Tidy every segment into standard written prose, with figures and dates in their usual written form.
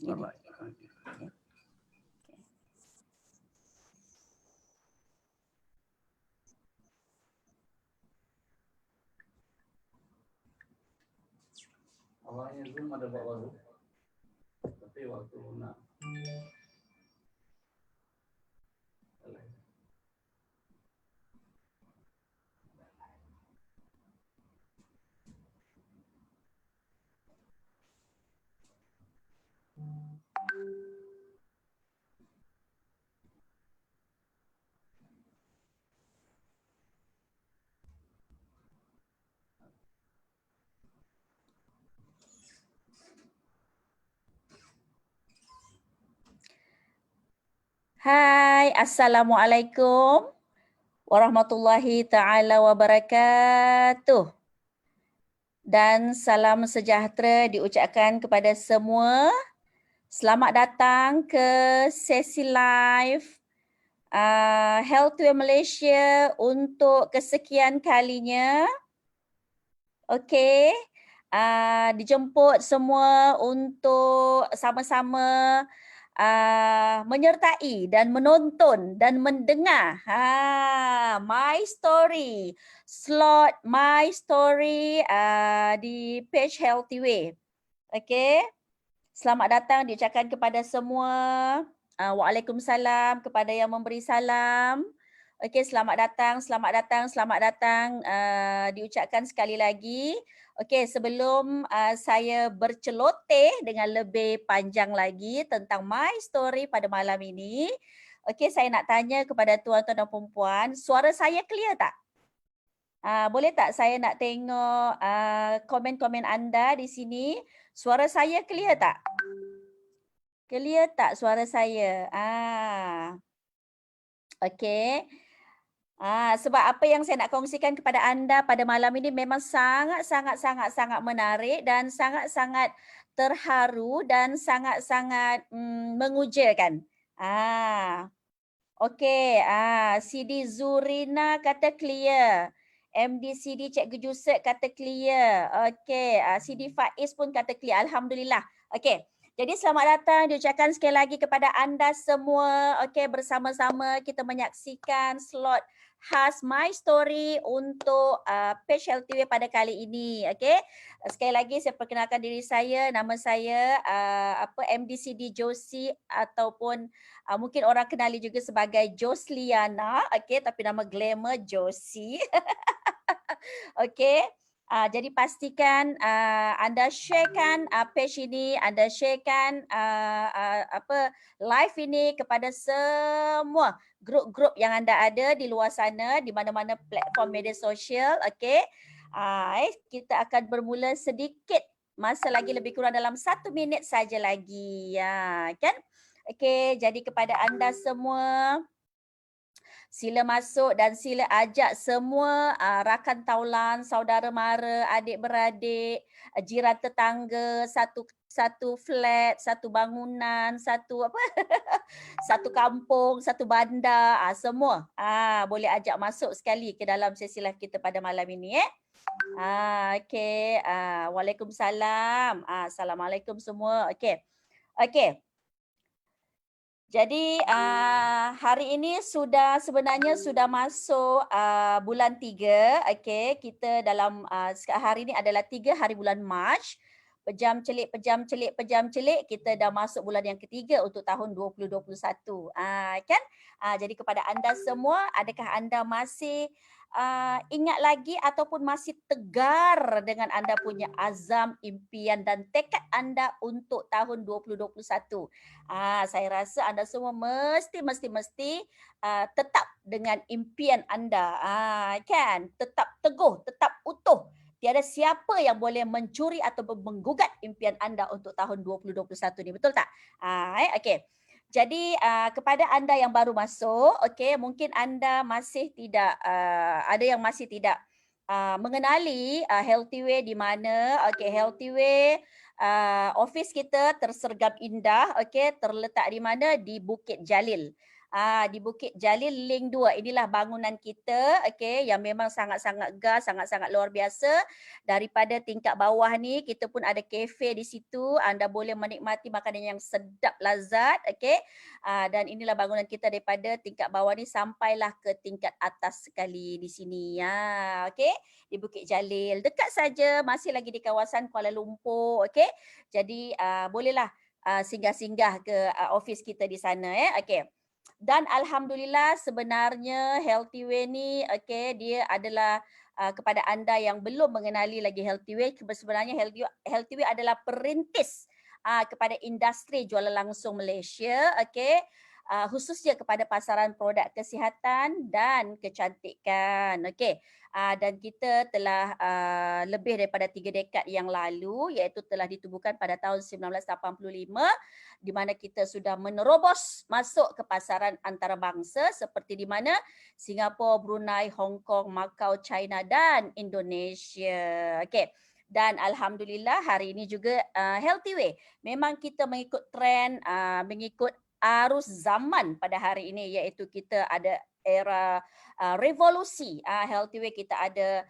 Alright. Awalnya Zoom ada baru, tapi waktu nak Hai, Assalamualaikum warahmatullahi ta'ala wabarakatuh. Dan salam sejahtera diucapkan kepada semua. Selamat datang ke sesi live Healthway Malaysia untuk kesekian kalinya. Okey, dijemput semua untuk sama-sama menyertai dan menonton dan mendengar My Story, slot My Story di page Healthway. Okey, selamat datang diucapkan kepada semua. Waalaikumsalam kepada yang memberi salam. Okey, selamat datang, selamat datang, selamat datang diucapkan sekali lagi. Okey, sebelum saya berceloteh dengan lebih panjang lagi tentang My Story pada malam ini. Okey, saya nak tanya kepada tuan-tuan dan puan-puan, suara saya clear tak? Boleh tak saya nak tengok komen-komen anda di sini? Suara saya clear tak? Clear tak suara saya? Okey. Sebab apa yang saya nak kongsikan kepada anda pada malam ini memang sangat menarik dan sangat-sangat terharu dan sangat-sangat mengujakan. Okey, CD Zurina kata clear. MD CD Cikgu Jusek kata clear. Okey, CD Faiz pun kata clear. Alhamdulillah. Okey. Jadi selamat datang diucapkan sekali lagi kepada anda semua. Okey, bersama-sama kita menyaksikan slot khas My Story untuk page Healthway pada kali ini. Okey. Sekali lagi saya perkenalkan diri saya, nama saya MDCD Josie ataupun mungkin orang kenali juga sebagai Josliana. Okey, tapi nama glamour Josie. Okey. Jadi pastikan anda sharekan page ini, anda sharekan live ini kepada semua grup-grup yang anda ada di luar sana, di mana-mana platform media sosial. Okey. Kita akan bermula sedikit masa lagi, lebih kurang dalam 1 minit saja lagi. Kan? Okey, jadi kepada anda semua, sila masuk dan sila ajak semua rakan taulan, saudara mara, adik-beradik, jiran tetangga, satu flat, satu bangunan, satu satu kampung, satu bandar, semua boleh ajak masuk sekali ke dalam sesi live kita pada malam ini. Okey. Waalaikumsalam. Assalamualaikum semua. Okey. Okey. Jadi hari ini sebenarnya sudah masuk bulan 3. Okey, kita dalam hari ini adalah 3 hari bulan Mac. Pejam celik kita dah masuk bulan yang ketiga untuk tahun 2021. Kan? Jadi kepada anda semua, adakah anda masih ingat lagi ataupun masih tegar dengan anda punya azam, impian dan tekad anda untuk tahun 2021? Saya rasa anda semua mesti tetap dengan impian anda. Kan? Tetap teguh, tetap utuh. Tiada siapa yang boleh mencuri atau menggugat impian anda untuk tahun 2021 ni. Betul tak? Okey. Jadi kepada anda yang baru masuk, okey, mungkin anda masih tidak ada yang masih tidak mengenali Healthway di mana. Okey, Healthway office kita tersergap indah, okey, terletak di mana? Di Bukit Jalil. Di Bukit Jalil Link 2. Inilah bangunan kita, okey, yang memang sangat-sangat gah, sangat-sangat luar biasa. Daripada tingkat bawah ni kita pun ada kafe di situ. Anda boleh menikmati makanan yang sedap lazat, okey. Dan inilah bangunan kita daripada tingkat bawah ni sampailah ke tingkat atas sekali di sini. Okey, di Bukit Jalil. Dekat saja, masih lagi di kawasan Kuala Lumpur, okey. Jadi bolehlah singgah-singgah ke office kita di sana, okey. Dan alhamdulillah sebenarnya Healthy Way ni, okey, dia adalah kepada anda yang belum mengenali lagi Healthy Way, sebenarnya Healthy Way adalah perintis kepada industri jualan langsung Malaysia, okey. Khususnya kepada pasaran produk kesihatan dan kecantikan, okey. Dan kita telah lebih daripada 3 dekad yang lalu, iaitu telah ditubuhkan pada tahun 1985, di mana kita sudah menerobos masuk ke pasaran antarabangsa seperti di mana Singapura, Brunei, Hong Kong, Macau, China dan Indonesia. Okey. Dan alhamdulillah hari ini juga Healthy Way memang kita mengikut trend, mengikut arus zaman pada hari ini, iaitu kita ada era revolusi. Healthy Way kita ada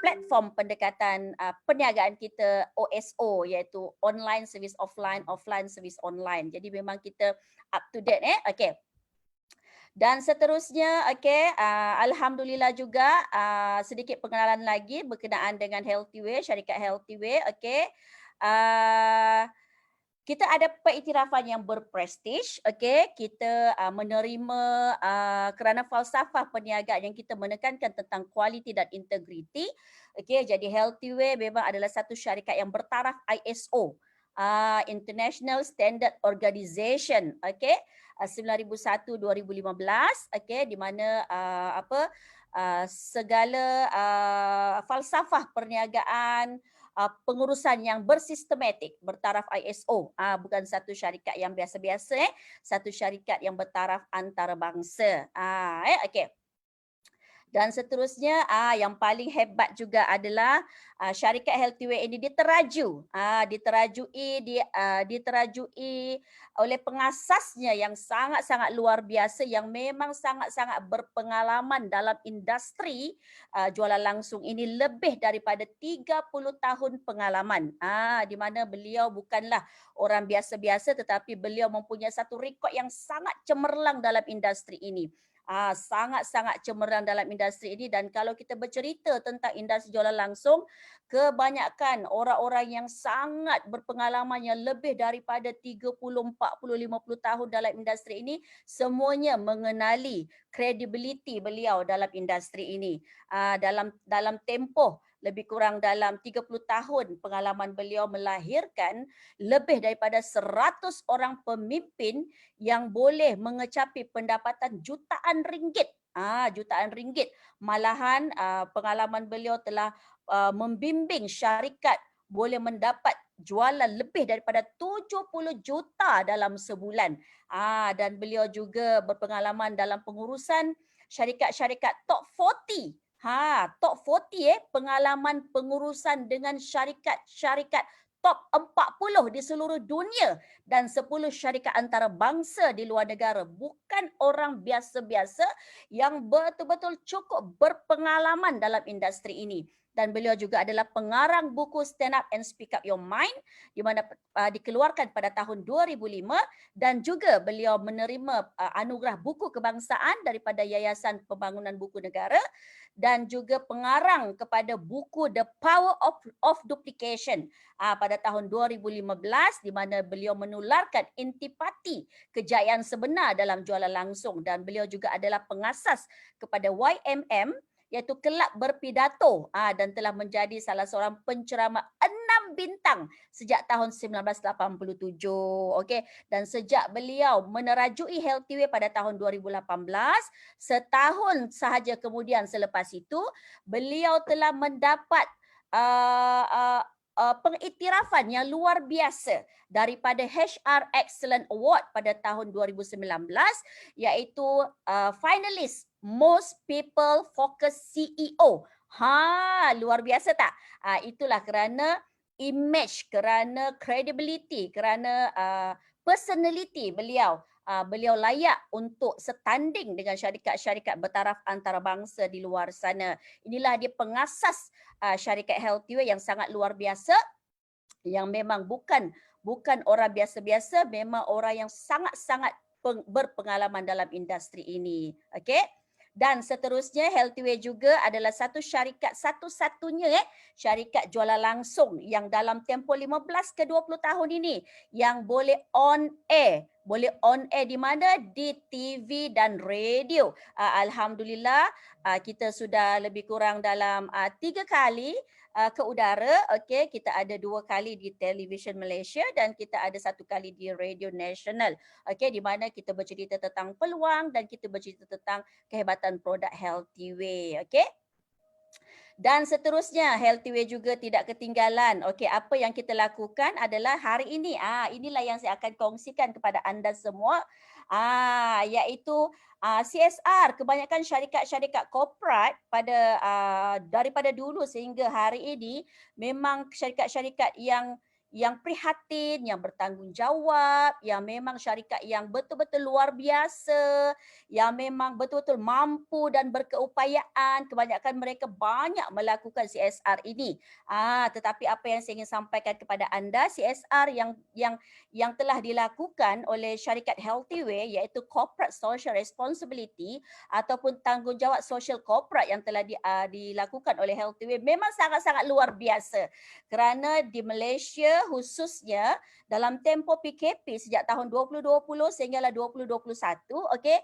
platform pendekatan perniagaan kita OSO, iaitu online service offline, offline service online. Jadi memang kita up to date okey. Dan seterusnya, okey, alhamdulillah juga sedikit pengenalan lagi berkenaan dengan Healthy Way, syarikat Healthy Way, okey. Kita ada pengiktirafan yang berprestij, okey. Kita menerima kerana falsafah perniagaan yang kita menekankan tentang kualiti dan integriti. Okey, jadi Healthy Way memang adalah satu syarikat yang bertaraf ISO, International Standard Organization, okey. 9001/2015, okey, di mana segala falsafah perniagaan, pengurusan yang bersistematik bertaraf ISO, bukan satu syarikat yang biasa-biasa, satu syarikat yang bertaraf antarabangsa. Okey. Dan seterusnya yang paling hebat juga adalah syarikat Healthy Way ini diterajui oleh pengasasnya yang sangat-sangat luar biasa, yang memang sangat-sangat berpengalaman dalam industri jualan langsung ini, lebih daripada 30 tahun pengalaman. Di mana beliau bukanlah orang biasa-biasa, tetapi beliau mempunyai satu rekod yang sangat cemerlang dalam industri ini. Sangat-sangat cemerlang dalam industri ini. Dan kalau kita bercerita tentang industri jualan langsung, kebanyakan orang-orang yang sangat berpengalaman yang lebih daripada 30, 40, 50 tahun dalam industri ini, semuanya mengenali kredibiliti beliau dalam industri ini. Dalam tempoh lebih kurang dalam 30 tahun pengalaman beliau melahirkan lebih daripada 100 orang pemimpin yang boleh mengecapi pendapatan jutaan ringgit. Jutaan ringgit. Malahan pengalaman beliau telah membimbing syarikat boleh mendapat jualan lebih daripada 70 juta dalam sebulan. Dan beliau juga berpengalaman dalam pengurusan syarikat-syarikat top 40. Top 40 pengalaman pengurusan dengan syarikat-syarikat top 40 di seluruh dunia dan 10 syarikat antarabangsa di luar negara. Bukan orang biasa-biasa yang betul-betul cukup berpengalaman dalam industri ini. Dan beliau juga adalah pengarang buku Stand Up and Speak Up Your Mind, di mana dikeluarkan pada tahun 2005, dan juga beliau menerima anugerah buku kebangsaan daripada Yayasan Pembangunan Buku Negara, dan juga pengarang kepada buku The Power of Duplication pada tahun 2015, di mana beliau menularkan intipati kejayaan sebenar dalam jualan langsung. Dan beliau juga adalah pengasas kepada YMM, iaitu Kelab Berpidato, dan telah menjadi salah seorang penceramah 6 bintang sejak tahun 1987. Okey, dan sejak beliau menerajui Healthy Way pada tahun 2018, setahun sahaja kemudian selepas itu, beliau telah mendapat pengiktirafan yang luar biasa daripada HR Excellent Award pada tahun 2019, iaitu finalis Most People Focus CEO. Luar biasa tak? Itulah kerana image, kerana credibility, kerana personality beliau beliau layak untuk setanding dengan syarikat-syarikat bertaraf antarabangsa di luar sana. Inilah dia pengasas syarikat Healthyway yang sangat luar biasa, yang memang bukan orang biasa-biasa, memang orang yang sangat-sangat berpengalaman dalam industri ini. Okey. Dan seterusnya Healthyway juga adalah satu syarikat satu-satunya syarikat jualan langsung yang dalam tempoh 15 ke 20 tahun ini yang boleh on air. Boleh on air di mana? Di TV dan radio. Alhamdulillah kita sudah lebih kurang dalam 3 kali ke udara. Okey, kita ada 2 kali di televisyen Malaysia dan kita ada 1 kali di radio nasional. Okey, di mana kita bercerita tentang peluang dan kita bercerita tentang kehebatan produk Healthyway. Okey. Dan seterusnya Healthyway juga tidak ketinggalan. Okey, apa yang kita lakukan adalah hari ini inilah yang saya akan kongsikan kepada anda semua, iaitu CSR. Kebanyakan syarikat-syarikat korporat pada daripada dulu sehingga hari ini memang syarikat-syarikat yang prihatin, yang bertanggungjawab, yang memang syarikat yang betul-betul luar biasa, yang memang betul-betul mampu dan berkeupayaan. Kebanyakan mereka banyak melakukan CSR ini. Tetapi apa yang saya ingin sampaikan kepada anda, CSR yang telah dilakukan oleh syarikat Healthyway iaitu Corporate Social Responsibility ataupun tanggungjawab sosial korporat yang telah dilakukan oleh Healthyway memang sangat-sangat luar biasa. Kerana di Malaysia khususnya dalam tempoh PKP sejak tahun 2020 sehinggalah 2021, okey,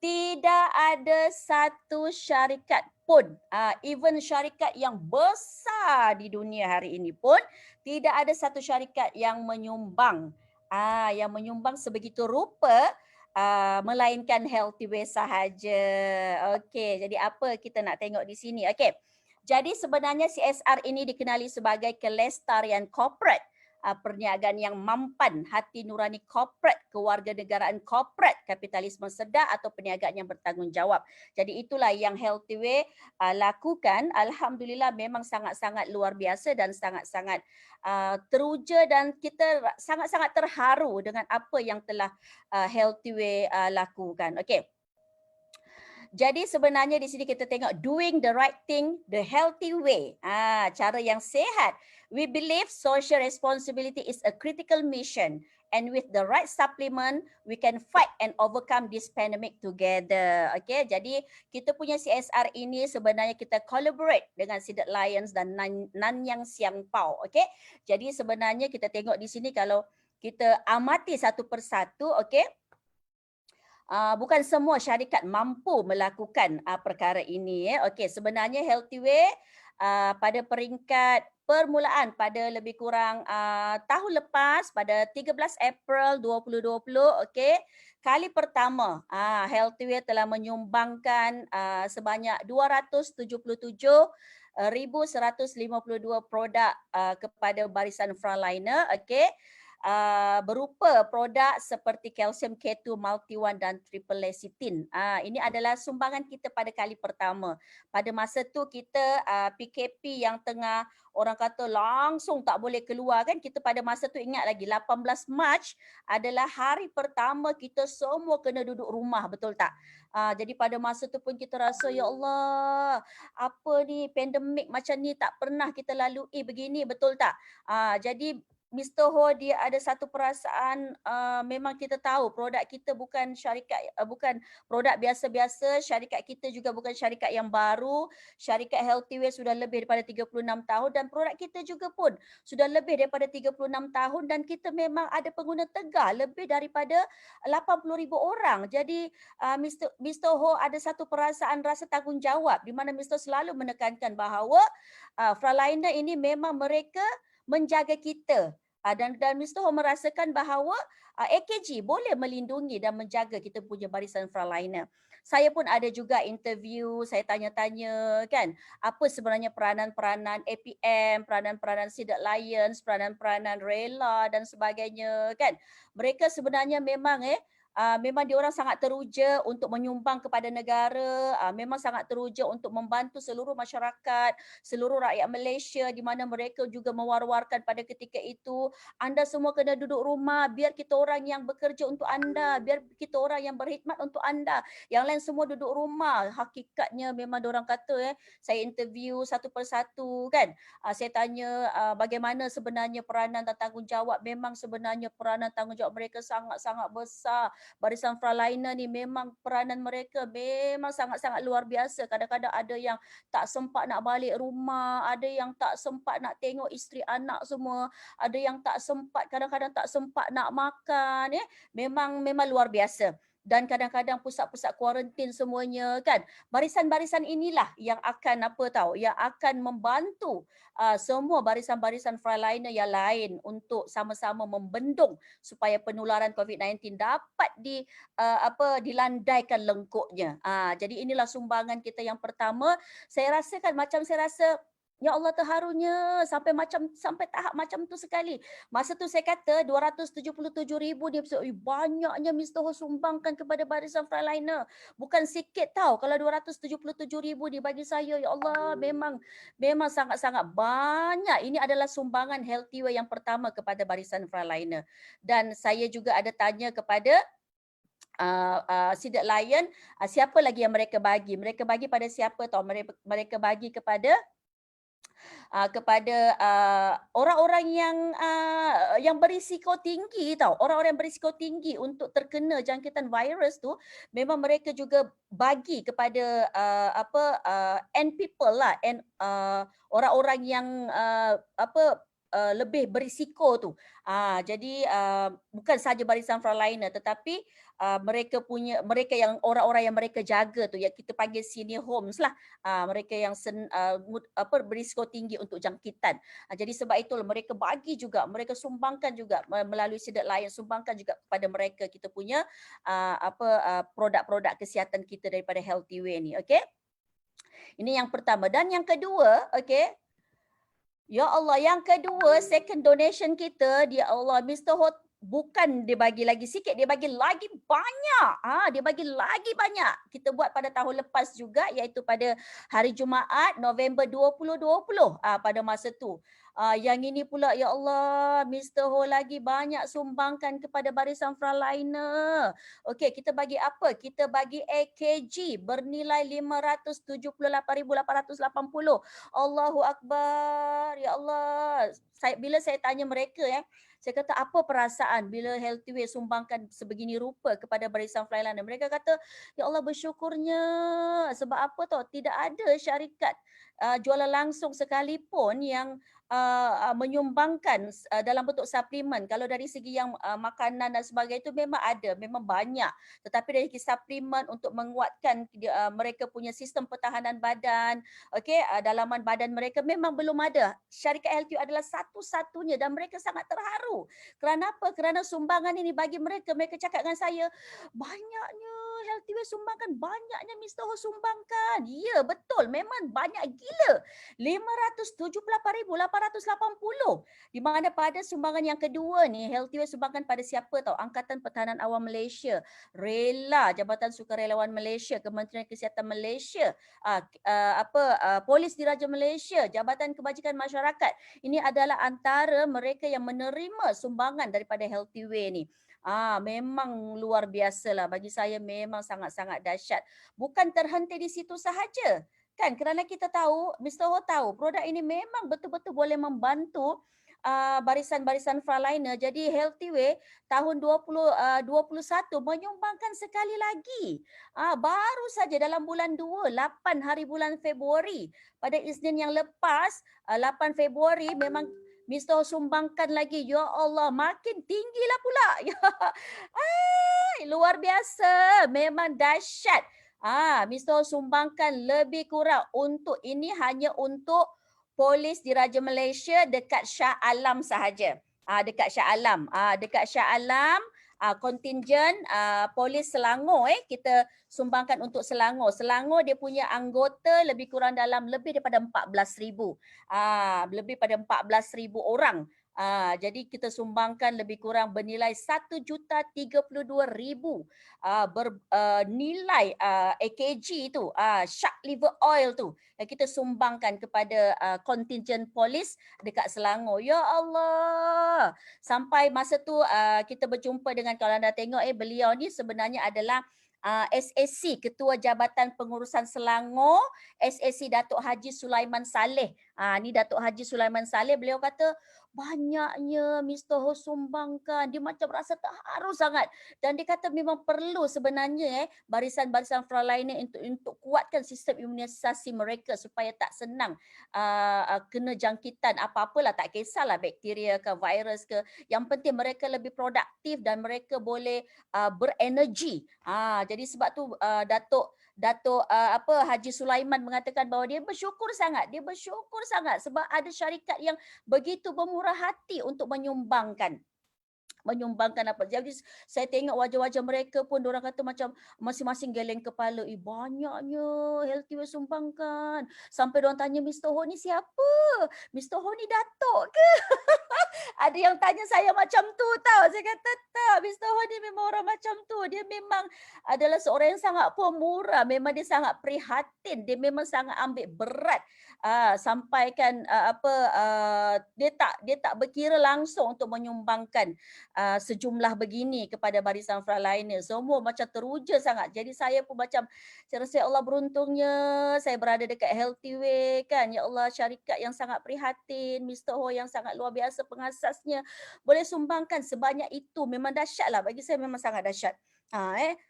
tidak ada satu syarikat pun, even syarikat yang besar di dunia hari ini pun, tidak ada satu syarikat yang menyumbang sebegitu rupa melainkan Healthyway sahaja. Okey, jadi apa kita nak tengok di sini? Okey. Jadi sebenarnya CSR ini dikenali sebagai kelestarian korporat, perniagaan yang mampan, hati nurani korporat, kewarganegaraan korporat, kapitalisme sedar atau perniagaan yang bertanggungjawab. Jadi itulah yang Healthyway lakukan. Alhamdulillah memang sangat-sangat luar biasa dan sangat-sangat teruja dan kita sangat-sangat terharu dengan apa yang telah Healthyway lakukan. Okey. Jadi sebenarnya di sini kita tengok doing the right thing the healthy way. Cara yang sehat. We believe social responsibility is a critical mission and with the right supplement we can fight and overcome this pandemic together. Okay, jadi kita punya CSR ini sebenarnya kita collaborate dengan Seeded Lions dan Nanyang Siang Pau. Okay, jadi sebenarnya kita tengok di sini kalau kita amati satu persatu, okay. Bukan semua syarikat mampu melakukan perkara ini. Okey, sebenarnya Healthyway pada peringkat permulaan pada lebih kurang tahun lepas pada 13 April 2020, okey, kali pertama Healthyway telah menyumbangkan sebanyak 277,152 produk kepada barisan frontliner, okey. Berupa produk seperti kalsium K2 multi-1 dan triple lecithin. Ini adalah sumbangan kita pada kali pertama. Pada masa tu kita PKP yang tengah orang kata langsung tak boleh keluar kan, kita pada masa tu ingat lagi 18 Mac adalah hari pertama kita semua kena duduk rumah, betul tak? Jadi pada masa tu pun kita rasa ya Allah, apa ni pandemik macam ni tak pernah kita lalui begini, betul tak? Jadi Mr. Ho dia ada satu perasaan, memang kita tahu produk kita bukan syarikat, bukan produk biasa-biasa, syarikat kita juga bukan syarikat yang baru. Syarikat Healthyway sudah lebih daripada 36 tahun dan produk kita juga pun sudah lebih daripada 36 tahun dan kita memang ada pengguna tegar lebih daripada 80,000 orang. Jadi Mr. Ho ada satu perasaan rasa tanggungjawab di mana Mr. selalu menekankan bahawa frontliner ini memang mereka menjaga kita. Dan Mr. Ho merasakan bahawa AKG boleh melindungi dan menjaga kita punya barisan frontliner. Saya pun ada juga interview, saya tanya-tanya kan, apa sebenarnya peranan-peranan APM, peranan-peranan Seeded Lions, peranan-peranan rela dan sebagainya kan. Mereka sebenarnya memang memang diorang sangat teruja untuk menyumbang kepada negara, memang sangat teruja untuk membantu seluruh masyarakat, seluruh rakyat Malaysia di mana mereka juga mewar-warkan pada ketika itu, anda semua kena duduk rumah, biar kita orang yang bekerja untuk anda, biar kita orang yang berkhidmat untuk anda, yang lain semua duduk rumah. Hakikatnya memang diorang kata saya interview satu persatu kan, saya tanya bagaimana sebenarnya peranan dan tanggungjawab. Memang sebenarnya peranan tanggungjawab mereka sangat-sangat besar. Barisan frontliner ni memang peranan mereka memang sangat-sangat luar biasa. Kadang-kadang ada yang tak sempat nak balik rumah, ada yang tak sempat nak tengok isteri anak semua, ada yang tak sempat, kadang-kadang tak sempat nak makan. Memang luar biasa. Dan kadang-kadang pusat-pusat kuarantin semuanya kan. Barisan-barisan inilah yang akan yang akan membantu semua barisan-barisan frontliner yang lain untuk sama-sama membendung supaya penularan COVID-19 dapat dilandaikan lengkuknya. Jadi inilah sumbangan kita yang pertama. Saya rasa ya Allah, terharunya sampai tahap macam tu sekali. Masa tu saya kata 277,000 ni, banyaknya Mr. Ho sumbangkan kepada barisan frontliner. Bukan sikit tau. Kalau 277,000 ni bagi saya, ya Allah, memang sangat-sangat banyak. Ini adalah sumbangan Healthy Way yang pertama kepada barisan frontliner. Dan saya juga ada tanya kepada Sidek Lion, siapa lagi yang mereka bagi? Mereka bagi pada siapa tau? Mereka bagi kepada orang-orang yang berisiko tinggi tau. Orang-orang yang berisiko tinggi untuk terkena jangkitan virus tu, memang mereka juga bagi kepada and people lah, and orang-orang yang lebih berisiko tu. Jadi bukan saja barisan frontliner, tetapi mereka yang orang-orang yang mereka jaga tu, yang kita panggil senior homes lah, mereka yang berisiko tinggi untuk jangkitan. Jadi sebab itulah mereka bagi juga, mereka sumbangkan juga melalui Sidek Lion, sumbangkan juga kepada mereka kita punya produk-produk kesihatan kita daripada Healthy Way ni. Okey, ini yang pertama. Dan yang kedua, okey, ya Allah, yang kedua, second donation kita, dia Allah, Mr. Ho bukan dia bagi lagi sikit, dia bagi lagi banyak. Dia bagi lagi banyak. Kita buat pada tahun lepas juga, iaitu pada hari Jumaat November 2020 pada masa tu. Yang ini pula, ya Allah, Mr. Ho lagi banyak sumbangkan kepada barisan frontliner. Okey, kita bagi apa? Kita bagi AKG bernilai 578,880. Allahu Akbar. Ya Allah. Bila saya tanya mereka, saya kata apa perasaan bila Healthy Way sumbangkan sebegini rupa kepada barisan frontliner? Mereka kata, ya Allah, bersyukurnya. Sebab apa tau? Tidak ada syarikat jualan langsung sekalipun yang menyumbangkan dalam bentuk suplemen. Kalau dari segi yang makanan dan sebagainya itu memang ada, memang banyak. Tetapi dari segi suplemen untuk menguatkan mereka punya sistem pertahanan badan, dalaman badan mereka, memang belum ada. Syarikat Healthy adalah satu-satunya dan mereka sangat terharu. Kerana apa? Kerana sumbangan ini bagi mereka. Mereka cakap dengan saya, banyaknya Healthy Way sumbangkan, banyaknya Mr. Ho sumbangkan. Ya, betul. Memang banyak gila. 578,880. Di mana pada sumbangan yang kedua ni, Healthy Way sumbangkan pada siapa tahu? Angkatan Pertahanan Awam Malaysia, Rela, Jabatan Sukarelawan Malaysia, Kementerian Kesihatan Malaysia, Polis Diraja Malaysia, Jabatan Kebajikan Masyarakat. Ini adalah antara mereka yang menerima sumbangan daripada Healthy Way ni. Memang luar biasa lah. Bagi saya memang sangat-sangat dahsyat. Bukan terhenti di situ sahaja. Kan, kerana kita tahu, Mr. Ho tahu, produk ini memang betul-betul boleh membantu barisan-barisan frontliner. Jadi Healthy Way tahun 2021 menyumbangkan sekali lagi. Baru saja dalam bulan 2, 8 hari bulan Februari. Pada Isnin yang lepas, 8 Februari memang Mr. Ho sumbangkan lagi. Ya Allah, makin tinggilah pula. Luar biasa. Memang dahsyat. Mr. Ho sumbangkan lebih kurang untuk ini hanya untuk Polis Diraja Malaysia dekat Shah Alam sahaja. Dekat Shah Alam. Dekat Shah Alam, kontingen Polis Selangor kita sumbangkan untuk Selangor. Selangor dia punya anggota lebih kurang dalam lebih daripada 14,000. Lebih pada 14,000 orang. Jadi kita sumbangkan lebih kurang bernilai 1,32,000 bernilai AKG tu, shark liver oil tu yang kita sumbangkan kepada contingent polis dekat Selangor. Ya Allah. Sampai masa tu kita berjumpa dengan, kalau anda tengok beliau ni sebenarnya adalah SAC, Ketua Jabatan Pengurusan Selangor, SAC Datuk Haji Sulaiman Saleh. Ni Datuk Haji Sulaiman Saleh, beliau kata banyaknya Mr. Ho sumbangkan. Dia macam rasa terharu sangat. Dan dia kata memang perlu sebenarnya barisan-barisan frontliner untuk kuatkan sistem imunisasi mereka supaya tak senang kena jangkitan apa-apalah, tak kisahlah bakteria ke virus ke. Yang penting mereka lebih produktif dan mereka boleh berenergi. Jadi sebab tu Datuk Haji Sulaiman mengatakan bahawa dia bersyukur sangat sebab ada syarikat yang begitu bermurah hati untuk menyumbangkan apa. Jadi saya tengok wajah-wajah mereka pun diorang kata macam masing-masing geleng kepala. Banyaknya Healthyway sumbangkan. Sampai diorang tanya, Mr. Ho ni siapa? Mr. Ho ni datuk ke? Ada yang tanya saya macam tu tau. Saya kata tak, Mr. Ho ni memang orang macam tu. Dia memang adalah seorang yang sangat pemurah. Memang dia sangat prihatin. Dia memang sangat ambil berat. Sampaikan dia tak berkira langsung untuk menyumbangkan sejumlah begini kepada barisan frontliner. Semua macam teruja sangat. Jadi saya pun macam, saya rasa ya Allah beruntungnya saya berada dekat Healthyway kan. Ya Allah, syarikat yang sangat prihatin, Mr. Ho yang sangat luar biasa pengasasnya, boleh sumbangkan sebanyak itu. Memang dahsyat lah. Bagi saya memang sangat dahsyat.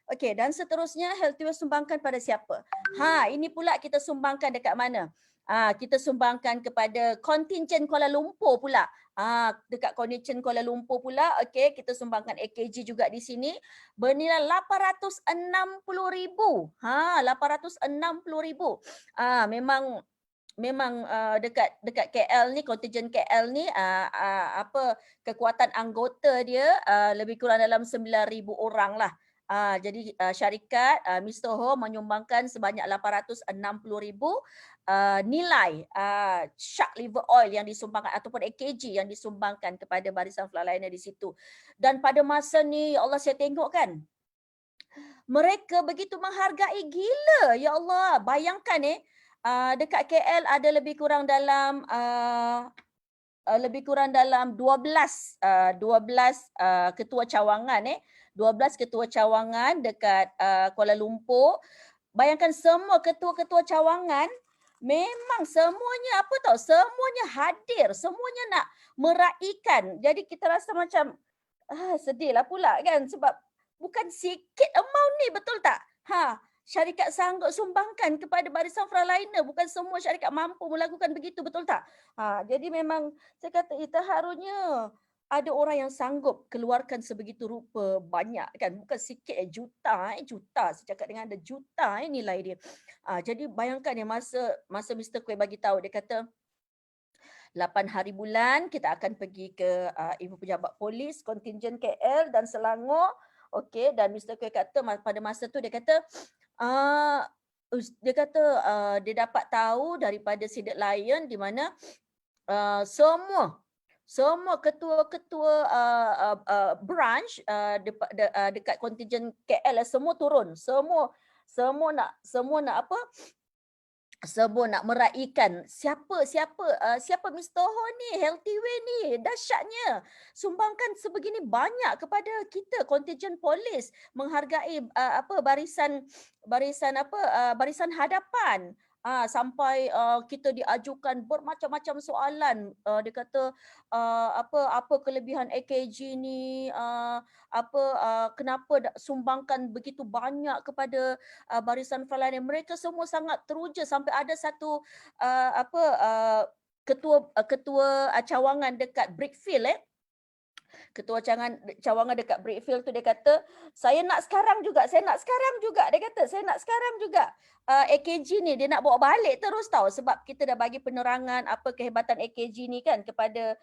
Okey, dan seterusnya Healthyway sumbangkan pada siapa? Ini pula kita sumbangkan dekat mana? Kita sumbangkan kepada kontingen Kuala Lumpur pula. Dekat kontingen Kuala Lumpur pula, okey, kita sumbangkan AKG juga di sini bernilai 860,000. 860,000. Memang dekat KL ni, kontingen KL ni kekuatan anggota dia lebih kurang dalam 9,000 orang lah. Jadi syarikat Mr. Ho menyumbangkan sebanyak 860,000 nilai shark liver oil yang disumbangkan ataupun AKG yang disumbangkan kepada barisan frontliner di situ. Dan pada masa ni, ya Allah, saya tengok kan, mereka begitu menghargai, gila. Ya Allah, bayangkan dekat KL ada lebih kurang dalam 12 ketua cawangan 12 ketua cawangan dekat Kuala Lumpur. Bayangkan semua ketua-ketua cawangan memang semuanya semuanya hadir, semuanya nak meraikan. Jadi kita rasa macam sedih lah pula kan, sebab bukan sikit amount ni, betul tak? Syarikat sanggup sumbangkan kepada barisan frontliner. Bukan semua syarikat mampu melakukan begitu, betul tak? Jadi memang saya kata terharunya ada orang yang sanggup keluarkan sebegitu rupa banyak kan. Bukan sikit, juta. Saya cakap dengan anda, juta nilai dia. Jadi bayangkan masa Mr. Kuih bagi tahu, dia kata 8 hari bulan kita akan pergi ke Ibu Pejabat Polis kontingen KL dan Selangor. Okey, dan Mr. Kuih kata pada masa tu dia kata dia dapat tahu daripada Sidek Lion di mana semua ketua-ketua branch dekat kontingen KL semua turun. Semua nak meraikan siapa Mr. Ho ni, Healthyway ni, dahsyatnya sumbangkan sebegini banyak kepada kita kontingen polis, menghargai barisan hadapan. Sampai kita diajukan bermacam-macam soalan. Dia kata apa kelebihan AKG ni, kenapa sumbangkan begitu banyak kepada barisan frontliner. Mereka semua sangat teruja. Sampai ada satu ketua cawangan dekat Brickfield Ketua cawangan dekat Brickfield tu dia kata, saya nak sekarang juga, saya nak sekarang juga. Dia kata, saya nak sekarang juga. AKG ni dia nak bawa balik terus tahu sebab kita dah bagi penerangan apa kehebatan AKG ni kan kepada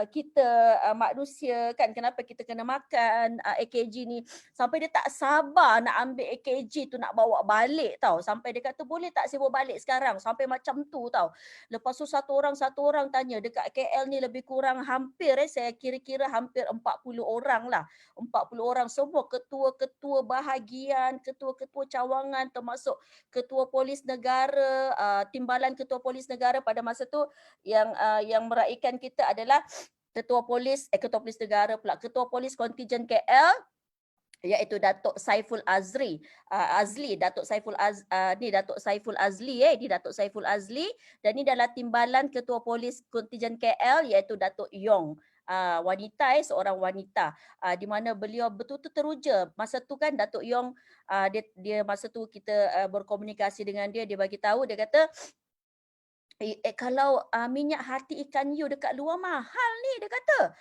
kita manusia kan, kenapa kita kena makan AKG ni, sampai dia tak sabar nak ambil AKG tu nak bawa balik tahu, sampai dia kata boleh tak saya bawa balik sekarang, sampai macam tu tahu. Lepas tu satu orang tanya dekat KL ni lebih kurang hampir saya kira-kira hampir 40 orang lah, 40 orang semua ketua-ketua bahagian, ketua-ketua cawangan termasuk ketua polis negara, timbalan ketua polis negara pada masa tu yang meraihkan kita adalah ketua polis negara pula, ketua polis kontijen KL iaitu Datuk Saiful Azli, Datuk Saiful Azli dan ni adalah timbalan ketua polis kontijen KL iaitu Datuk Yong. Wanita seorang wanita di mana beliau betul-betul teruja masa tu kan. Datuk Yong dia masa tu kita berkomunikasi dengan dia bagi tahu, dia kata kalau minyak hati ikan hiu dekat luar mahal ni, dia kata.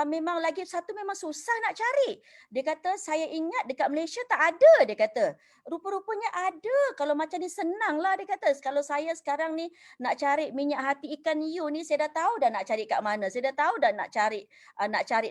Memang lagi satu memang susah nak cari. Dia kata saya ingat dekat Malaysia tak ada, dia kata. Rupa-rupanya ada. Kalau macam ni senang lah, dia kata. Kalau saya sekarang ni nak cari minyak hati ikan hiu ni, saya dah tahu dah nak cari kat mana. Saya dah tahu dah nak cari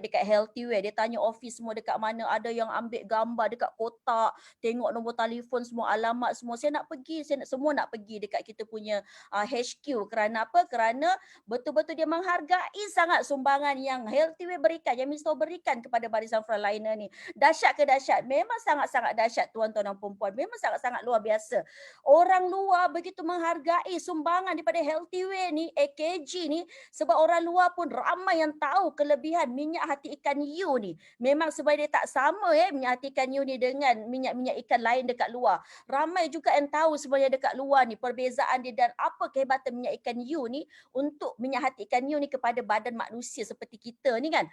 dekat Healthyway. Dia tanya office semua dekat mana. Ada yang ambil gambar dekat kotak, tengok nombor telefon semua, alamat semua. Saya nak pergi, semua nak pergi dekat kita punya HQ. Kerana apa? Kerana betul-betul dia menghargai sangat sumbangan yang Healthyway berikan, yang Misto berikan kepada Barisan Frontliner ni. Dahsyat ke dahsyat? Memang sangat-sangat dahsyat tuan-tuan dan puan-puan. Memang sangat-sangat luar biasa. Orang luar begitu menghargai sumbangan daripada Healthyway ni, AKG ni, sebab orang luar pun ramai yang tahu kelebihan minyak hati ikan hiu ni. Memang sebab dia tak sama minyak hati ikan hiu ni dengan minyak-minyak ikan lain dekat luar. Ramai juga yang tahu sebenarnya dekat luar ni perbezaan dia dan apa kehebatan minyak ikan hiu ni untuk minyak hati ikan hiu ni kepada badan manusia seperti kita ni kan.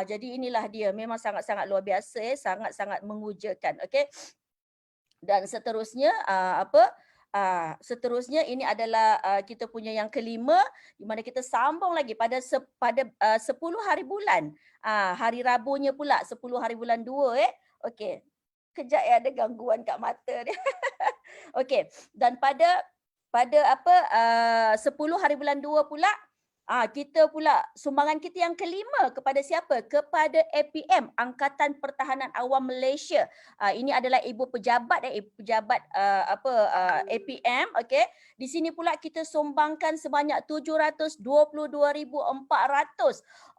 Jadi inilah dia, memang sangat-sangat luar biasa sangat-sangat mengujakan. Okey. Dan seterusnya seterusnya ini adalah kita punya yang kelima, di mana kita sambung lagi pada 10 hari bulan. Hari Rabunya pula 10 hari bulan 2 Okey. Kejap ada gangguan kat mata dia. Okey. Dan pada 10 hari bulan 2 pula kita pula sumbangan kita yang kelima kepada siapa? Kepada APM, Angkatan Pertahanan Awam Malaysia. Ini adalah ibu pejabat pejabat APM, okey. Di sini pula kita sumbangkan sebanyak 722,400.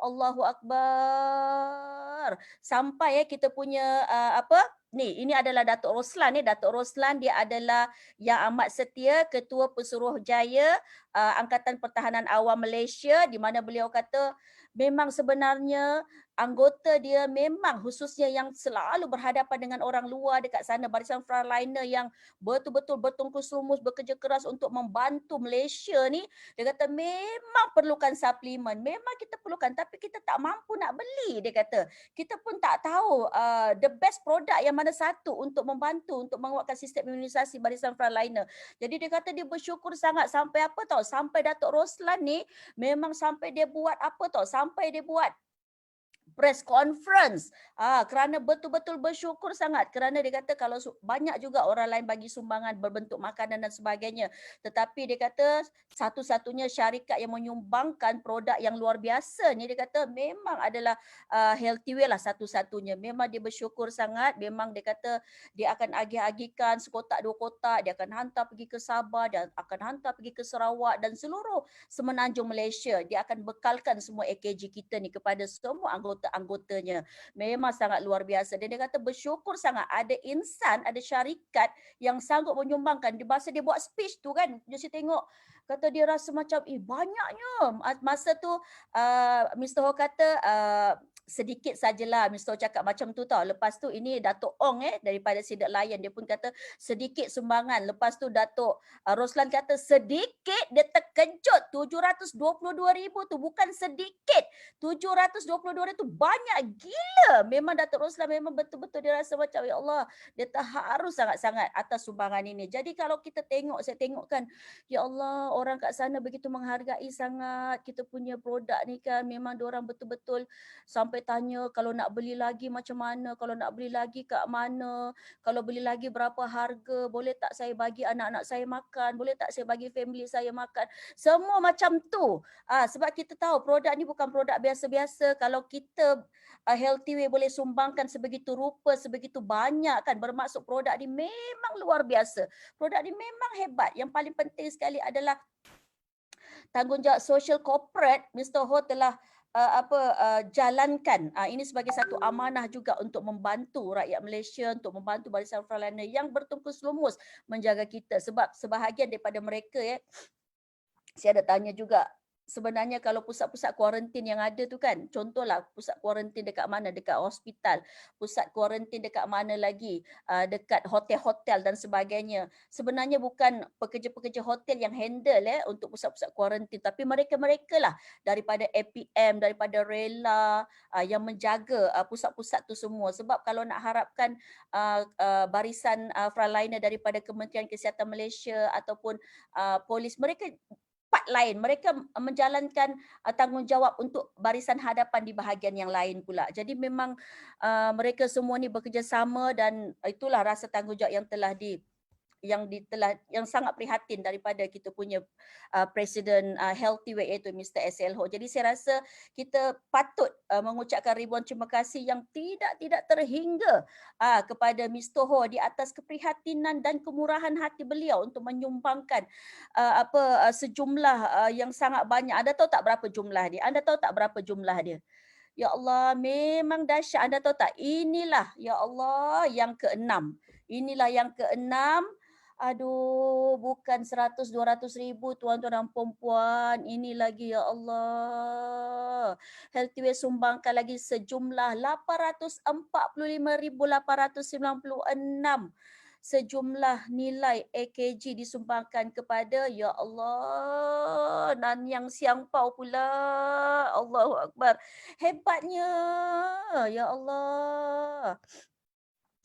Allahu Akbar. Sampai kita punya ini adalah Datuk Roslan ni. Datuk Roslan dia adalah yang amat setia Ketua Pesuruhjaya Angkatan Pertahanan Awam Malaysia, di mana beliau kata memang sebenarnya anggota dia memang khususnya yang selalu berhadapan dengan orang luar dekat sana, Barisan Frontliner yang betul-betul bertungkus lumus bekerja keras untuk membantu Malaysia ni. Dia kata memang perlukan suplemen, memang kita perlukan, tapi kita tak mampu nak beli. Dia kata kita pun tak tahu the best product yang mana satu untuk membantu untuk menguatkan sistem imunisasi Barisan Frontliner. Jadi dia kata dia bersyukur sangat sampai apa tahu, sampai Datuk Roslan ni memang sampai dia buat apa tahu, sampai dia buat press conference kerana betul-betul bersyukur sangat, kerana dia kata kalau banyak juga orang lain bagi sumbangan berbentuk makanan dan sebagainya, tetapi dia kata satu-satunya syarikat yang menyumbangkan produk yang luar biasa ni, dia kata memang adalah Healthyway lah satu-satunya. Memang dia bersyukur sangat. Memang dia kata dia akan agih-agihkan sekotak dua kotak, dia akan hantar pergi ke Sabah, dia akan hantar pergi ke Sarawak dan seluruh semenanjung Malaysia. Dia akan bekalkan semua AKG kita ni kepada semua anggotanya. Memang sangat luar biasa. Dan dia kata bersyukur sangat ada insan, ada syarikat yang sanggup menyumbangkan. Di masa dia buat speech tu kan, dia tengok, kata dia rasa macam banyaknya. Masa tu Mr. Ho kata sedikit sajalah Mr. cakap macam tu tau. Lepas tu ini Datuk Ong daripada Sidak Layan, dia pun kata sedikit sumbangan. Lepas tu Datuk Roslan kata sedikit, dia terkejut. 722,000 tu bukan sedikit. 722,000 tu banyak gila. Memang Datuk Roslan memang betul-betul dia rasa macam ya Allah, dia terharu sangat-sangat atas sumbangan ini. Jadi kalau kita tengok, saya tengokkan ya Allah, orang kat sana begitu menghargai sangat kita punya produk ni kan. Memang diorang betul-betul sampai tanya kalau nak beli lagi macam mana, kalau nak beli lagi kat mana, kalau beli lagi berapa harga, boleh tak saya bagi anak-anak saya makan, boleh tak saya bagi family saya makan. Semua macam tu. Sebab kita tahu produk ni bukan produk biasa-biasa. Kalau kita Healthy Way boleh sumbangkan sebegitu rupa, sebegitu banyak kan, bermaksud produk ni memang luar biasa. Produk ni memang hebat. Yang paling penting sekali adalah tanggungjawab social corporate. Mr. Ho telah jalankan. Ini sebagai satu amanah juga untuk membantu rakyat Malaysia, untuk membantu barisan frontliner yang bertungkus lumus menjaga kita. Sebab sebahagian daripada mereka saya ada tanya juga, sebenarnya kalau pusat-pusat kuarantin yang ada tu kan, contohlah pusat kuarantin dekat mana, dekat hospital, pusat kuarantin dekat mana lagi, dekat hotel-hotel dan sebagainya. Sebenarnya bukan pekerja-pekerja hotel yang handle untuk pusat-pusat kuarantin, tapi mereka-mereka lah daripada APM, daripada rela yang menjaga pusat-pusat tu semua. Sebab kalau nak harapkan barisan frontliner daripada Kementerian Kesihatan Malaysia ataupun polis, mereka part lain, mereka menjalankan tanggungjawab untuk barisan hadapan di bahagian yang lain pula. Jadi memang mereka semua ni bekerjasama dan itulah rasa tanggungjawab yang sangat prihatin daripada kita punya Presiden Healthy Way iaitu Mr. SL Ho. Jadi saya rasa kita patut mengucapkan ribuan terima kasih yang tidak terhingga kepada Mr. Ho di atas keprihatinan dan kemurahan hati beliau untuk menyumbangkan sejumlah yang sangat banyak. Anda tahu tak berapa jumlah dia? Anda tahu tak berapa jumlah dia? Ya Allah, memang dahsyat. Anda tahu tak? Inilah ya Allah yang ke-6. Inilah yang ke-6. Aduh, bukan 100-200 ribu tuan-tuan dan perempuan. Ini lagi ya Allah. Healthy Way sumbangkan lagi sejumlah 845,896 sejumlah nilai AKG disumbangkan kepada ya Allah Nanyang Siang Pau pula. Allahu Akbar. Hebatnya ya Allah.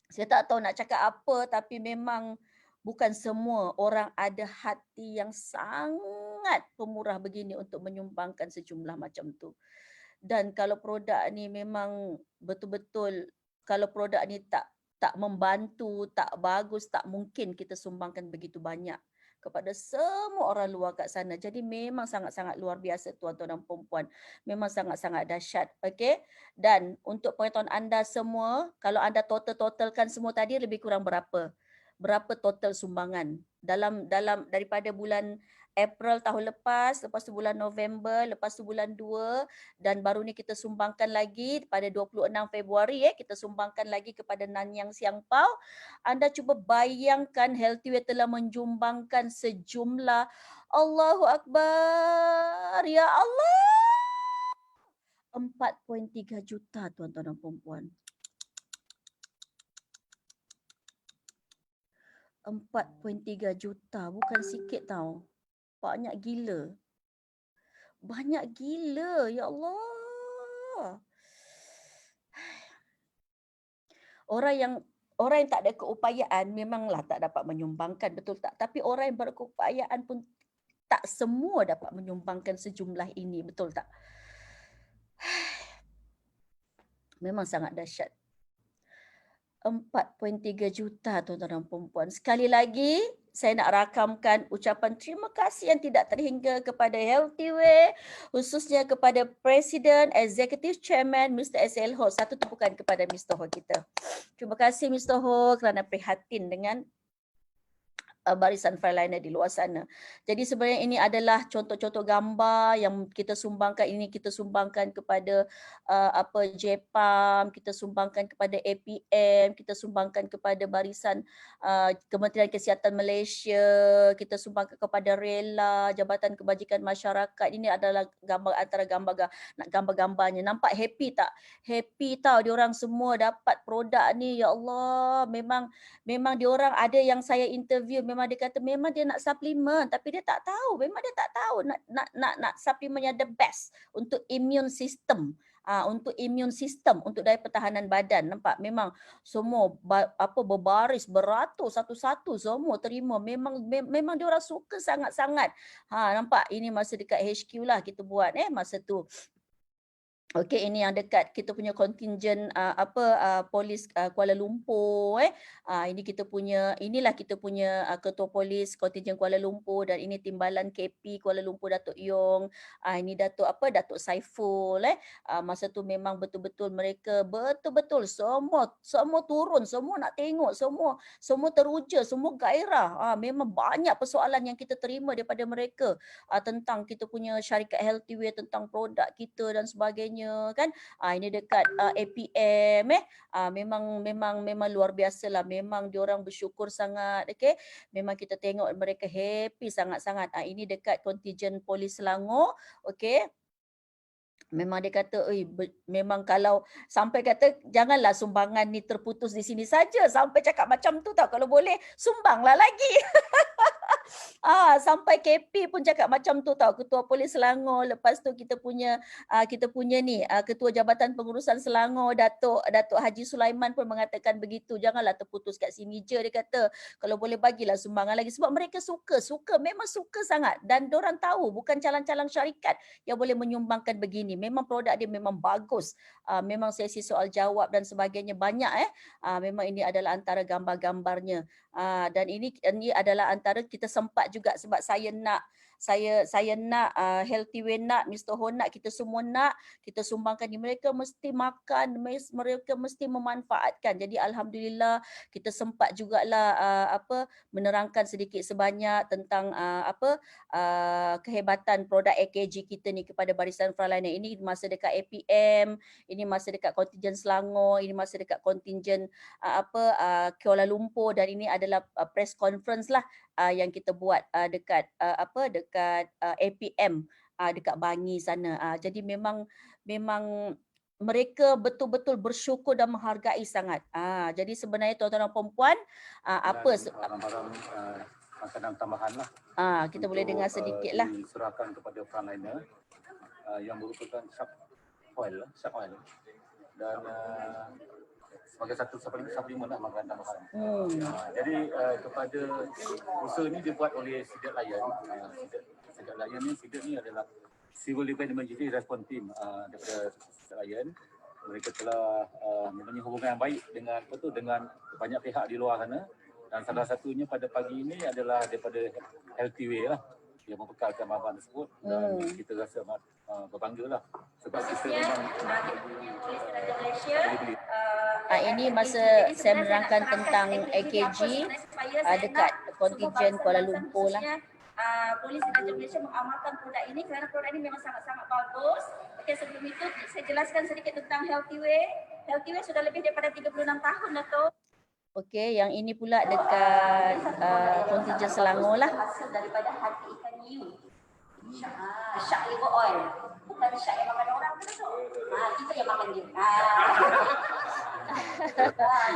Saya tak tahu nak cakap apa, tapi memang bukan semua orang ada hati yang sangat pemurah begini untuk menyumbangkan sejumlah macam tu. Dan kalau produk ni memang betul-betul, kalau produk ni tak membantu, tak bagus, tak mungkin kita sumbangkan begitu banyak kepada semua orang luar kat sana. Jadi memang sangat-sangat luar biasa tuan-tuan dan perempuan. Memang sangat-sangat dahsyat. Okey. Dan untuk pengetahuan anda semua, kalau anda totalkan semua tadi lebih kurang berapa? Berapa total sumbangan? Daripada bulan April tahun lepas tu bulan November, lepas tu bulan 2 dan baru ni kita sumbangkan lagi pada 26 Februari kita sumbangkan lagi kepada Nanyang Siang Pau. Anda cuba bayangkan Healthy Way telah menjumbangkan sejumlah Allahu Akbar ya Allah 4.3 juta tuan-tuan dan perempuan. 4.3 juta bukan sikit tau. Banyak gila. Banyak gila, ya Allah. Orang yang tak ada keupayaan memanglah tak dapat menyumbangkan, betul tak? Tapi orang yang berkeupayaan pun tak semua dapat menyumbangkan sejumlah ini, betul tak? Memang sangat dahsyat. 4.3 juta tuan-tuan dan perempuan. Sekali lagi, saya nak rakamkan ucapan terima kasih yang tidak terhingga kepada Healthy Way, khususnya kepada Presiden, Executive Chairman Mr. SL Ho. Satu tepukan kepada Mr. Ho kita. Terima kasih Mr. Ho kerana prihatin dengan barisan frontliner di luar sana. Jadi sebenarnya ini adalah contoh-contoh gambar yang kita sumbangkan, ini kita sumbangkan kepada JPAM, kita sumbangkan kepada APM, kita sumbangkan kepada barisan Kementerian Kesihatan Malaysia, kita sumbangkan kepada RELA, Jabatan Kebajikan Masyarakat. Ini adalah gambar antara gambar-gambarnya. Nampak happy tak? Happy tau diorang semua dapat produk ni. Ya Allah, memang diorang ada yang saya interview, memang dia kata memang dia nak suplemen tapi dia tak tahu, memang dia tak tahu nak suplemen yang the best untuk immune system. Untuk immune system, untuk daya pertahanan badan. Nampak memang semua berbaris beratur satu-satu semua terima. Memang diorang suka sangat-sangat. Nampak ini masa dekat HQ lah kita buat masa tu. Okey, ini yang dekat kita punya contingent polis Kuala Lumpur ini kita punya, inilah kita punya ketua polis contingent Kuala Lumpur, dan ini timbalan KP Kuala Lumpur Datuk Yong. Ini Datuk Saiful masa tu memang betul-betul mereka betul-betul semua turun, semua nak tengok, semua teruja, semua gairah. Memang banyak persoalan yang kita terima daripada mereka tentang kita punya syarikat Healthyway, tentang produk kita dan sebagainya kan. Ini dekat APM memang luar biasa lah, memang diorang bersyukur sangat. Okey, memang kita tengok mereka happy sangat-sangat. Ini dekat contingent polis Selangor. Okey, memang dia kata memang kalau sampai kata janganlah sumbangan ni terputus di sini saja, sampai cakap macam tu tau, kalau boleh sumbanglah lagi. Sampai KP pun cakap macam tu tau, Ketua Polis Selangor. Lepas tu kita punya ni Ketua Jabatan Pengurusan Selangor Datuk Haji Sulaiman pun mengatakan begitu. Janganlah terputus kat sini je, dia kata. Kalau boleh bagilah sumbangan lagi, sebab mereka suka, memang suka sangat, dan diorang tahu bukan calang-calang syarikat yang boleh menyumbangkan begini. Memang produk dia memang bagus. Memang sesi soal jawab dan sebagainya banyak memang ini adalah antara gambar-gambarnya. Dan ini adalah antara kita sempat juga, sebab saya nak Healthyway nak, Mr. Ho nak, kita semua nak, kita sumbangkan ni. Mereka mesti makan, mereka mesti memanfaatkan. Jadi alhamdulillah kita sempat jugalah menerangkan sedikit sebanyak tentang kehebatan produk AKG kita ni kepada barisan frontliner. Ini masa dekat APM, ini masa dekat kontinjen Selangor, ini masa dekat kontinjen Kuala Lumpur, dan ini adalah press conference lah yang kita buat dekat APM dekat Bangi sana. Jadi memang mereka betul-betul bersyukur dan menghargai sangat. Jadi sebenarnya tuan-tuan dan puan-puan barang-barang makanan tambahan lah. Kita boleh dengar sedikit lah. Diserahkan kepada frontliner yang merupakan shark oil dan sebagai satu suplemen lah makanan tambahan. Jadi kepada usaha ni dibuat oleh Sidat Layan. Sidat ni adalah Civil Defence Emergency Response Team daripada Sidat Layan. Mereka telah mempunyai hubungan yang baik dengan banyak pihak di luar sana, dan salah satunya pada pagi ini adalah daripada Healthyway lah yang membekalkan bahan tersebut, dan kita rasa amat berbangga lah sebab kita memang ini masa saya menerangkan tentang AKG dekat kontinjen Kuala Lumpur lah. Polis Raja Malaysia mengamalkan produk ini kerana produk ini memang sangat-sangat bagus. Okey, sebelum itu saya jelaskan sedikit tentang Healthyway. Healthyway sudah lebih daripada 36 tahun dah tu. Okey, yang ini pula dekat kontinjen Selangor lah. Hasil daripada hati ikan hiu. Shark liver oil. Bukan shark yang makan orang tu. Kita yang makan dia.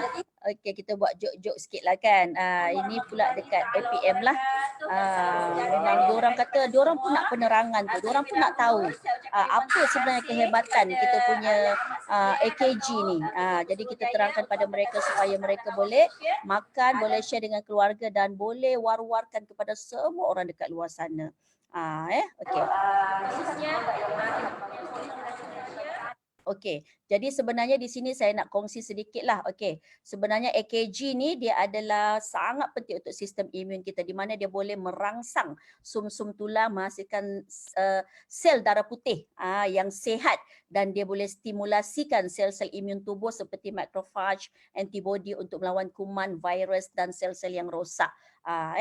Jadi okey, kita buat joke-joke sikit lah kan. Ini pula dekat APM lah. Memang diorang kata, diorang pun nak penerangan tu. Diorang pun nak tahu apa sebenarnya kehebatan kita punya AKG ni. Jadi kita terangkan pada mereka supaya mereka boleh makan, boleh share dengan keluarga, dan boleh war-warkan kepada semua orang dekat luar sana. Okey. Okey, jadi sebenarnya di sini saya nak kongsi sedikit lah. Okey, sebenarnya AKG ni dia adalah sangat penting untuk sistem imun kita, di mana dia boleh merangsang sum-sum tulang, menghasilkan sel darah putih yang sihat dan dia boleh stimulasikan sel-sel imun tubuh seperti makrofage, antibody untuk melawan kuman, virus dan sel-sel yang rosak.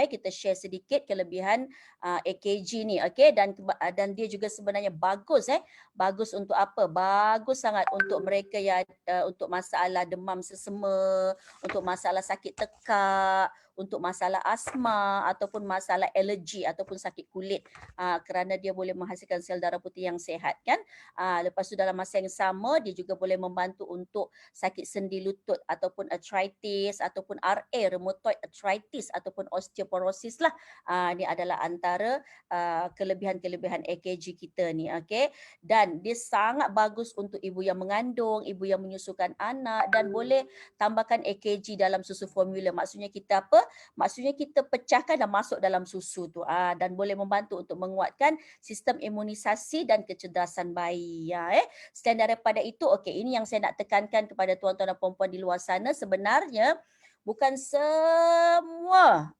Kita share sedikit kelebihan AKG ni, okey, dan dia juga sebenarnya bagus bagus untuk apa? Bagus sangat untuk mereka yang untuk masalah demam sesama, untuk masalah sakit tekak, untuk masalah asma ataupun masalah alergi ataupun sakit kulit, kerana dia boleh menghasilkan sel darah putih yang sihat kan. Lepas tu dalam masa yang sama dia juga boleh membantu untuk sakit sendi lutut ataupun arthritis ataupun RA, rheumatoid arthritis ataupun osteoporosis lah. Ni adalah antara kelebihan-kelebihan AKG kita ni, okey. Dan dia sangat bagus untuk ibu yang mengandung, ibu yang menyusukan anak, dan boleh tambahkan AKG dalam susu formula. Maksudnya kita apa? Maksudnya kita pecahkan dan masuk dalam susu tu, dan boleh membantu untuk menguatkan sistem imunisasi dan kecerdasan bayi. Selain daripada itu, okey, ini yang saya nak tekankan kepada tuan-tuan dan puan-puan di luar sana, sebenarnya bukan semua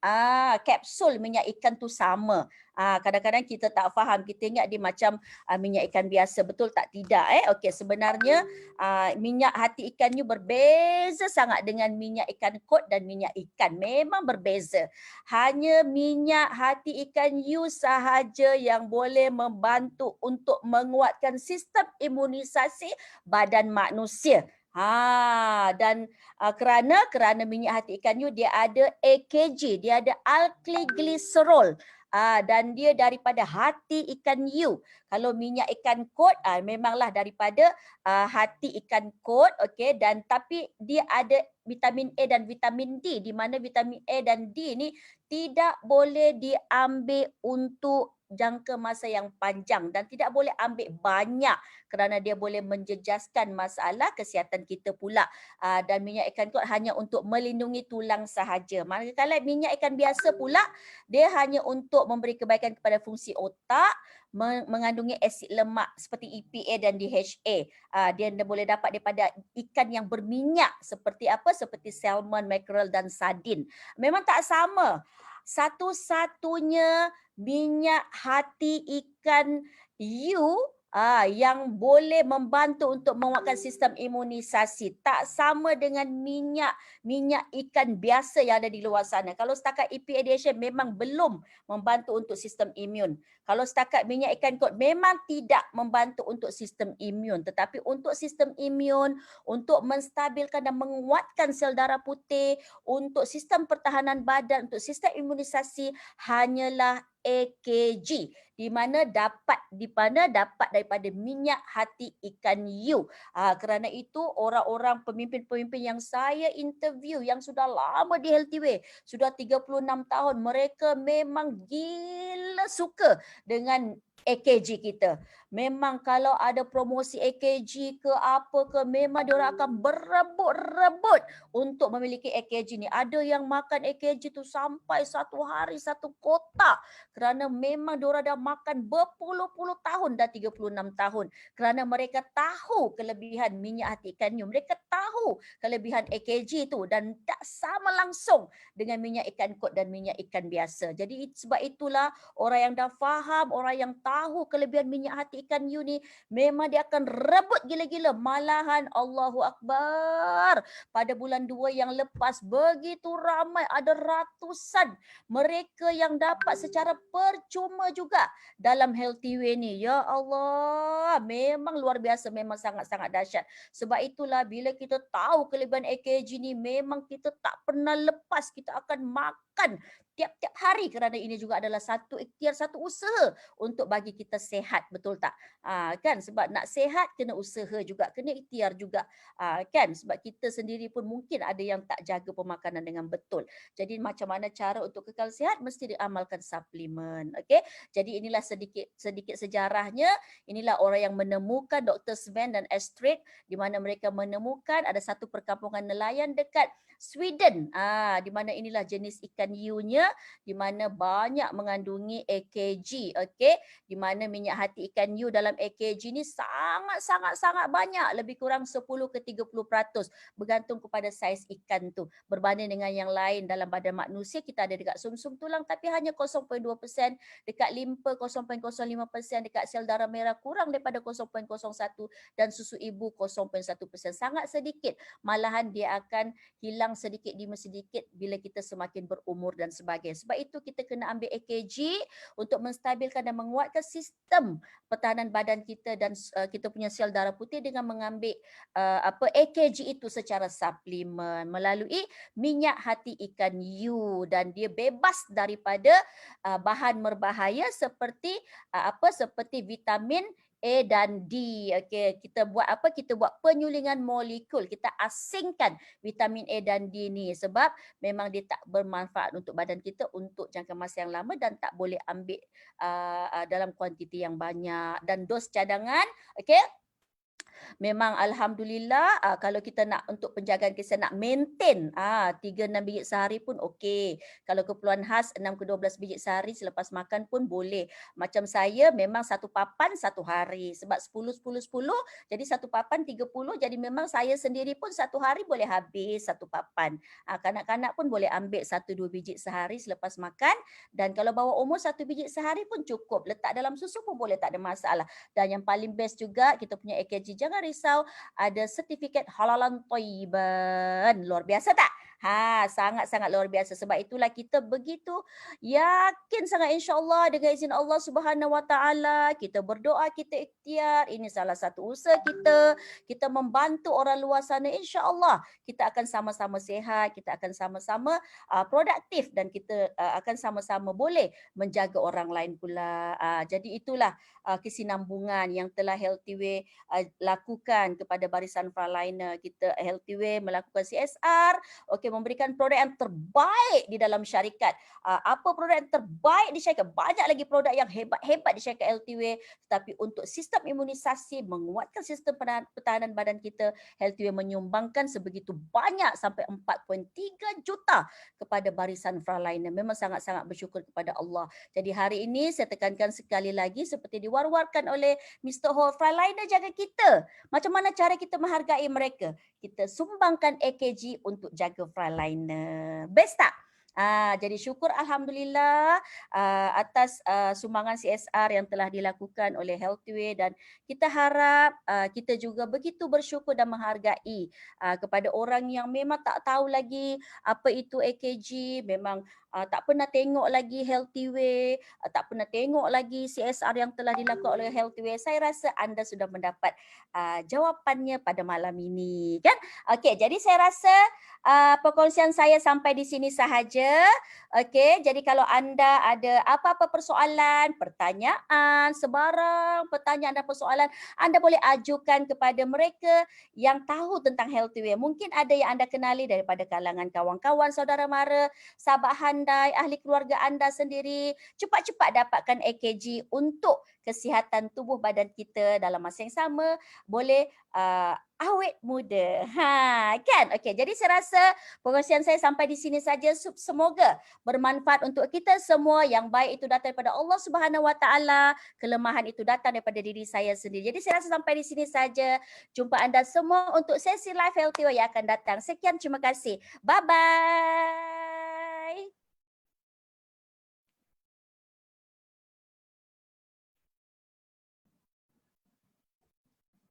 kapsul minyak ikan tu sama. Kadang-kadang kita tak faham, kita ingat dia macam minyak ikan biasa, betul tak? Tidak. Okey, sebenarnya minyak hati ikan you berbeza sangat dengan minyak ikan kod dan minyak ikan. Memang berbeza. Hanya minyak hati ikan you sahaja yang boleh membantu untuk menguatkan sistem imunisasi badan manusia. Dan kerana minyak hati ikan you dia ada AKG, dia ada alkylglycerol. Dan dia daripada hati ikan you. Kalau minyak ikan kod memanglah daripada hati ikan kod, okey, dan tapi dia ada vitamin A dan vitamin D, di mana vitamin A dan D ni tidak boleh diambil untuk jangka masa yang panjang dan tidak boleh ambil banyak kerana dia boleh menjejaskan masalah kesihatan kita pula. Dan minyak ikan kod hanya untuk melindungi tulang sahaja. Manakala minyak ikan biasa pula, dia hanya untuk memberi kebaikan kepada fungsi otak, mengandungi asid lemak seperti EPA dan DHA. Dia boleh dapat daripada ikan yang berminyak seperti apa? Seperti salmon, mackerel dan sardin. Memang tak sama. Satu-satunya minyak hati ikan you yang boleh membantu untuk menguatkan sistem imunisasi. Tak sama dengan minyak ikan biasa yang ada di luar sana. Kalau setakat EPA DHA memang belum membantu untuk sistem imun. Kalau setakat minyak ikan kod memang tidak membantu untuk sistem imun. Tetapi untuk sistem imun, untuk menstabilkan dan menguatkan sel darah putih, untuk sistem pertahanan badan, untuk sistem imunisasi, hanyalah AKG di mana dapat daripada minyak hati ikan you. Kerana itu orang-orang pemimpin-pemimpin yang saya interview yang sudah lama di Healthyway, sudah 36 tahun, mereka memang gila suka dengan AKG kita. Memang kalau ada promosi AKG ke apa ke, memang diorang akan berebut-rebut untuk memiliki AKG ni. Ada yang makan AKG tu sampai satu hari satu kotak kerana memang diorang dah makan berpuluh-puluh tahun, dah 36 tahun. Kerana mereka tahu kelebihan minyak hati ikan you. Mereka tahu kelebihan AKG tu dan tak sama langsung dengan minyak ikan kod dan minyak ikan biasa. Jadi sebab itulah orang yang dah faham, orang yang tahu kelebihan minyak hati ikan you ni, memang dia akan rebut gila-gila. Malahan Allahu Akbar, pada bulan 2 yang lepas begitu ramai, ada ratusan mereka yang dapat secara percuma juga dalam Healthyway ni. Ya Allah, memang luar biasa, memang sangat-sangat dahsyat. Sebab itulah bila kita tahu kelebihan AKG ni, memang kita tak pernah lepas, kita akan makan tiap-tiap hari kerana ini juga adalah satu ikhtiar, satu usaha untuk bagi kita sehat, betul tak? Kan, sebab nak sehat kena usaha juga, kena ikhtiar juga, kan? Sebab kita sendiri pun mungkin ada yang tak jaga pemakanan dengan betul. Jadi macam mana cara untuk kekal sihat? Mesti diamalkan suplemen. Okey. Jadi inilah sedikit sejarahnya. Inilah orang yang menemukan Dr. Sven dan Astrid, di mana mereka menemukan ada satu perkampungan nelayan dekat Sweden. Di mana inilah jenis ikan hiunya semuanya, di mana banyak mengandungi AKG, okey, di mana minyak hati ikan hiu dalam AKG ni sangat banyak, lebih kurang 10 ke 30%, bergantung kepada saiz ikan tu. Berbanding dengan yang lain dalam badan manusia, kita ada dekat sumsum tulang tapi hanya 0.2%, dekat limpa 0.05%, dekat sel darah merah kurang daripada 0.01 dan susu ibu 0.1%. Sangat sedikit. Malahan dia akan hilang sedikit demi sedikit bila kita semakin berumur dan sebagainya. Sebab itu kita kena ambil AKG untuk menstabilkan dan menguatkan sistem pertahanan badan kita dan kita punya sel darah putih dengan mengambil AKG itu secara suplemen melalui minyak hati ikan hiu, dan dia bebas daripada bahan berbahaya seperti seperti vitamin A dan D. Okey, kita buat apa? Kita buat penyulingan molekul. Kita asingkan vitamin A dan D ni sebab memang dia tak bermanfaat untuk badan kita untuk jangka masa yang lama dan tak boleh ambil dalam kuantiti yang banyak, dan dos cadangan, okey. Memang alhamdulillah kalau kita nak untuk penjagaan kesihatan nak maintain 3-6 biji sehari pun okey. Kalau keperluan khas 6 ke 12 biji sehari selepas makan pun boleh. Macam saya memang satu papan satu hari sebab 10 jadi satu papan 30, jadi memang saya sendiri pun satu hari boleh habis satu papan. Kanak-kanak pun boleh ambil 1-2 biji sehari selepas makan, dan kalau bawah umur 1 biji sehari pun cukup. Letak dalam susu pun boleh, tak ada masalah. Dan yang paling best juga kita punya AKG, jangan risau, ada sertifikat halalan thayyiban. Luar biasa tak? Sangat-sangat luar biasa. Sebab itulah kita begitu yakin sangat insya-Allah dengan izin Allah Subhanahu Wa Taala. Kita berdoa, kita ikhtiar. Ini salah satu usaha kita. Kita membantu orang luar sana, insya-Allah kita akan sama-sama sihat, kita akan sama-sama produktif, dan kita akan sama-sama boleh menjaga orang lain pula. Jadi itulah kesinambungan yang telah Healthy Way lakukan kepada barisan frontliner. Kita Healthy Way melakukan CSR, okey, memberikan produk yang terbaik di dalam syarikat. Apa produk yang terbaik di syarikat? Banyak lagi produk yang hebat-hebat di syarikat Healthy Way, tetapi untuk sistem imunisasi, menguatkan sistem pertahanan badan kita, Healthy Way menyumbangkan sebegitu banyak sampai 4.3 juta kepada barisan frontliner. Memang sangat-sangat bersyukur kepada Allah. Jadi hari ini saya tekankan sekali lagi seperti diwar-warkan oleh Mr. Ho, frontliner jaga kita. Macam mana cara kita menghargai mereka? Kita sumbangkan AKG untuk jaga frontliner. Best tak? Jadi syukur alhamdulillah atas sumbangan CSR yang telah dilakukan oleh Healthy Way, dan kita harap kita juga begitu bersyukur dan menghargai kepada orang yang memang tak tahu lagi apa itu AKG, memang tak pernah tengok lagi Healthy Way, tak pernah tengok lagi CSR yang telah dilakukan oleh Healthy Way. Saya rasa anda sudah mendapat jawapannya pada malam ini, kan? Okey, jadi saya rasa perkongsian saya sampai di sini sahaja. Okey, jadi kalau anda ada apa-apa persoalan, pertanyaan, sebarang pertanyaan dan persoalan, anda boleh ajukan kepada mereka yang tahu tentang Healthy Way. Mungkin ada yang anda kenali daripada kalangan kawan-kawan, saudara mara, sahabat handai, ahli keluarga anda sendiri. Cepat-cepat dapatkan AKG untuk kesihatan tubuh badan kita dalam masa yang sama, boleh awet muda. Kan? Okey, jadi saya rasa perkongsian saya sampai di sini saja. Semoga bermanfaat untuk kita semua. Yang baik itu datang daripada Allah Subhanahu Wa Taala, kelemahan itu datang daripada diri saya sendiri. Jadi saya rasa sampai di sini saja. Jumpa anda semua untuk sesi live Healthy Way yang akan datang. Sekian, terima kasih. Bye bye.